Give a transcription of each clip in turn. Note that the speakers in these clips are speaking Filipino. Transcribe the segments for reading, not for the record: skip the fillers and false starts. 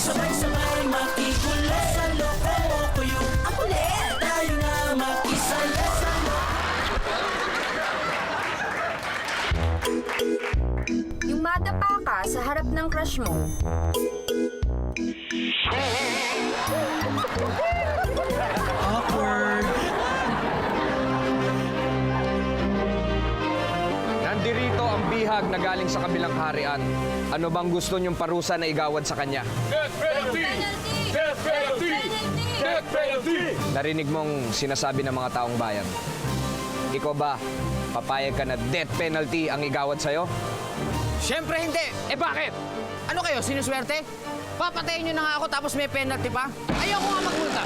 sabay-sabay makikulit. Sa loko ko yung ang kulit. Tayo na makisalo-salo. Yung madapa ka sa harap ng crush mo. Awkward. Nandirito ang bihag na galing sa kabilang harian. Ano bang gusto niyong parusa na igawad sa kanya? Death penalty! Death penalty! Death penalty! Narinig mong sinasabi ng mga taong bayan. Ikaw ba, papayag ka na death penalty ang igawad sa'yo? Siyempre hindi. Eh bakit? Ano kayo, sinuswerte? Papatayin nyo na nga ako tapos may penalty pa? Ayoko nga magmulta.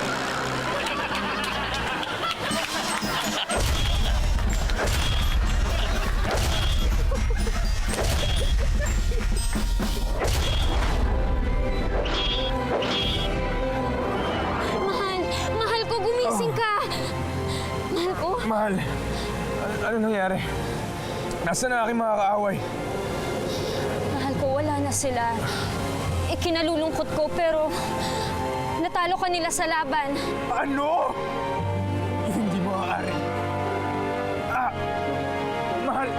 Mahal ko, gumising ka. Mahal ko. Mahal, ano nangyari? Nasaan na aking mga kaaway? Mahal ko, wala na sila. Ikinalulungkot ko, pero natalo ka nila sa laban. Ano? Hindi maaari. Mahal,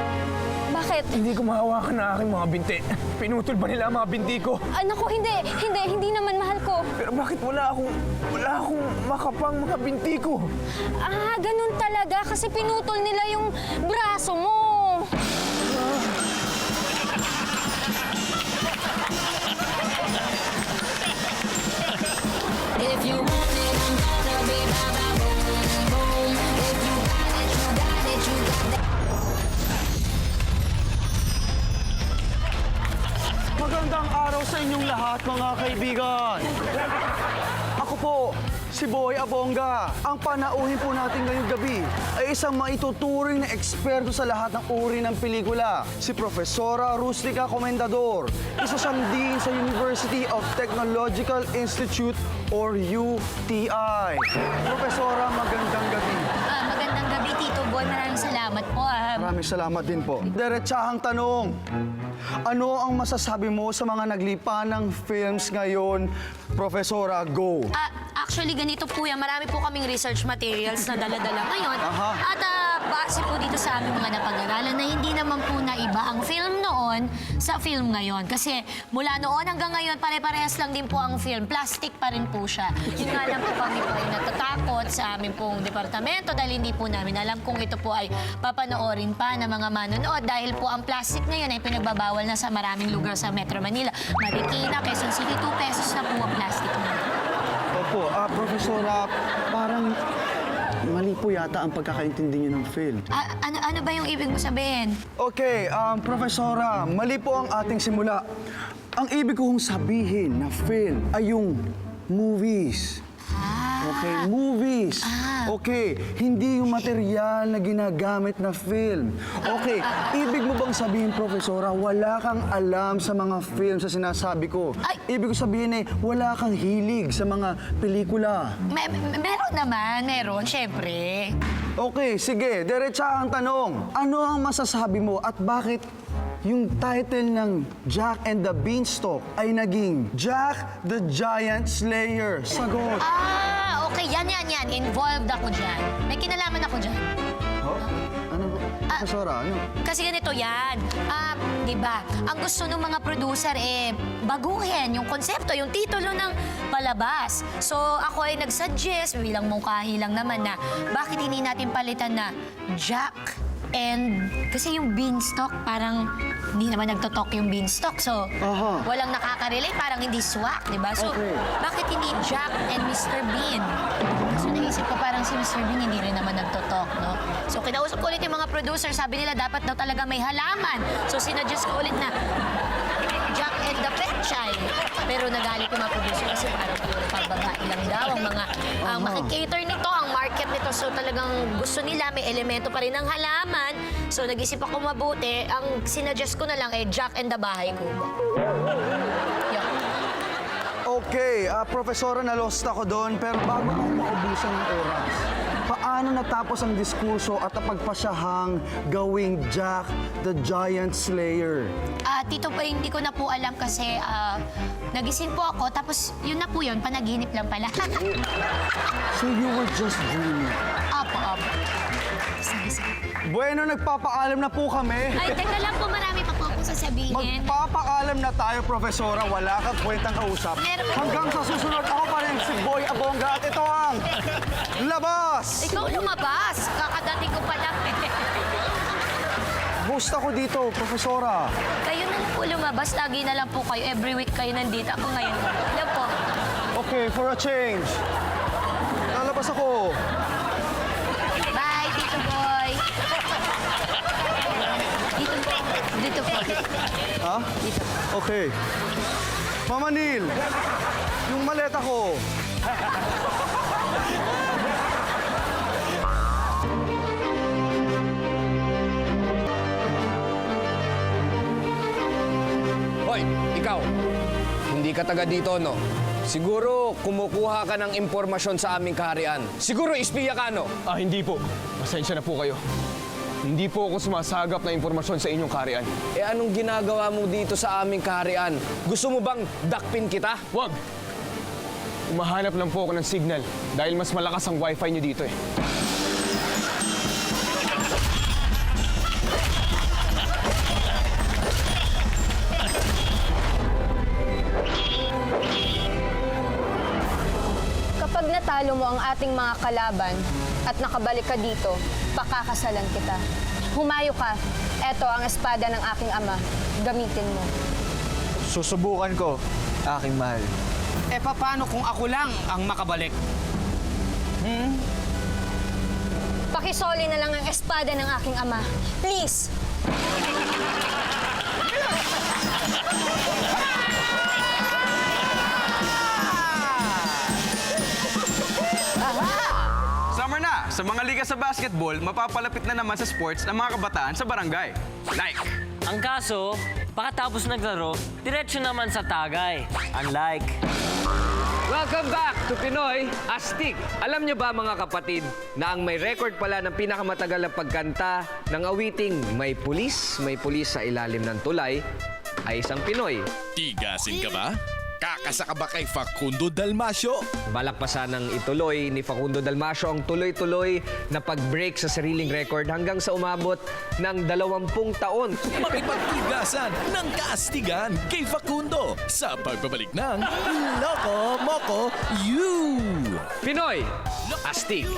Bakit? hindi ko mahawakan na aking mga binti. Pinutol ba nila ang mga binti ko? Anak ko, hindi naman mahal ko. Pero bakit wala akong makapang mga binti ko? Ganun talaga kasi pinutol nila yung braso mo. If you want it, I'm gonna be ba-ba boom, boom. If you got it, you got it, you got it. Magandang araw sa inyong lahat, mga kaibigan. Ako po, si Boy Abonga. Ang panauhin po natin ngayong gabi ay isang maituturing na eksperto sa lahat ng uri ng pelikula. Si Profesora Rustica Comendador. Isa siyang dean sa University of Technological Institute or UTI. Profesora, magandang gabi. Magandang gabi, Tito Boy. Maraming salamat po. Maraming salamat din po. Diretsahang tanong. Ano ang masasabi mo sa mga naglipa ng films ngayon? Profesora, go. Actually, ganito po yan. Marami po kaming research materials na dala-dala ngayon. Aha. At base po dito sa aming mga napag-aralan na hindi naman po naiba ang film noon sa film ngayon. Kasi mula noon hanggang ngayon, pare-parehas lang din po ang film. Plastic pa rin po siya. Yun nga lang po kami po ay natatakot sa aming pong departamento dahil hindi po namin alam kung ito po ay papanoorin pa ng mga manonood dahil po ang plastic ngayon ay pinagbabawal na sa maraming lugar sa Metro Manila. Marikina, Quezon City, 2 pesos na po ang plastic na. Opo, Profesora, parang mali po yata ang pagkakaintindi niyo ng film. Ano ba yung ibig mo sabihin? Okay, Profesora, mali po ang ating simula. Ang ibig kong sabihin na film ay yung movies. Okay, movies. Okay, hindi yung material na ginagamit na film. Okay, ibig mo bang sabihin, Profesora, wala kang alam sa mga film sa sinasabi ko? Ibig ko sabihin wala kang hilig sa mga pelikula. Meron naman, syempre. Okay, sige, diretsahang tanong. Ano ang masasabi mo at bakit yung title ng Jack and the Beanstalk ay naging Jack the Giant Slayer? Sagot. Okay, yan. Involved ako dyan. May kinalaman ako dyan. Oh? Ano ba? Profesora, ano? Kasi ganito yan. Di ba? Ang gusto ng mga producer baguhin yung konsepto, yung titulo ng palabas. So, ako ay nag-suggest, bilang mungkahi lang naman na, bakit hindi natin palitan na Jack and... Kasi yung beanstalk, parang hindi naman nagtotok yung beanstalk. So, walang nakaka-relate, parang hindi swak, di ba? So, bakit hindi Jack and Mr. Bean? So, naisip ko parang si Mr. Bean hindi rin naman nagtotok, no? So, kinausap ko ulit yung mga producer, sabi nila dapat daw talaga may halaman. So, sinuggest ko ulit na Jack and the Petchay. Pero nagalit yung mga producer kasi parang puro pagbabae lang daw ang mga makikater nito, ang market nito. So talagang gusto nila may elemento pa rin ng halaman. So nag-isip ako mabuti. Ang sinuggest ko na lang Jack and the Bahay Kubo. Yun. Okay, Profesora, na-lost ako doon, pero bago ako maubusan ng oras, paano natapos ang diskurso at napagpasyahang gawing Jack the Giant Slayer? Tito po, hindi ko na po alam kasi nagising po ako, tapos yun na po yun, panaginip lang pala. So you were just dreaming. Opo. Sige. Bueno, nagpapaalam na po kami. Ay, teka lang po, marami pa po akong sasabihin. Magpapaalam na tayo, Profesora. Wala kang kwentang kausap. Meron- Hanggang sa susunod, ako pa rin si Boy Abonga at ito ang Labas! Ikaw lumabas. Kakadating ko pa lang. Gusto ko dito, Profesora. Kayo na lang po lumabas. Lagi na lang po kayo. Every week kayo nandito. Ako ngayon. Yan po. Okay, for a change. Lalabas ako. Bye, Tito Boy. Dito po. Ha? Okay. Mama Neil, yung maleta ko. Hoy, ikaw. Hindi ka taga dito, no? Siguro kumukuha ka ng impormasyon sa aming kaharian. Siguro espiya ka, no? Hindi po. Pasensya na po kayo. Hindi po ako sumasagap na impormasyon sa inyong kaharian. Eh anong ginagawa mo dito sa aming kaharian? Gusto mo bang dakpin kita? Wag! Umahanap lang po ako ng signal dahil mas malakas ang wifi niyo dito eh. Kapag natalo mo ang ating mga kalaban at nakabalik ka dito, pakakasalan kita. Humayo ka. Eto ang espada ng aking ama. Gamitin mo. Susubukan ko, aking mahal. Eh, paano kung ako lang ang makabalik? Pakisoli na lang ang espada ng aking ama. Please! Summer na! Sa mga liga sa basketball, mapapalapit na naman sa sports ang mga kabataan sa barangay. Like! Ang kaso, pagkatapos naglaro, diretso naman sa tagay. Unlike... Welcome back to Pinoy Astig. Alam niyo ba mga kapatid na ang may record pala ng pinakamatagal na pagkanta ng awiting May Pulis sa ilalim ng tulay ay isang Pinoy. Tigasin ka ba? Kakasa ka ba kay Facundo Dalmasio? Balak pa sanang ituloy ni Facundo Dalmasio ang tuloy-tuloy na pag-break sa sariling record hanggang sa umabot ng 20 taon. Makipagtigasan ng kaastigan kay Facundo sa pagbabalik ng Loco Moco You! Pinoy Astig.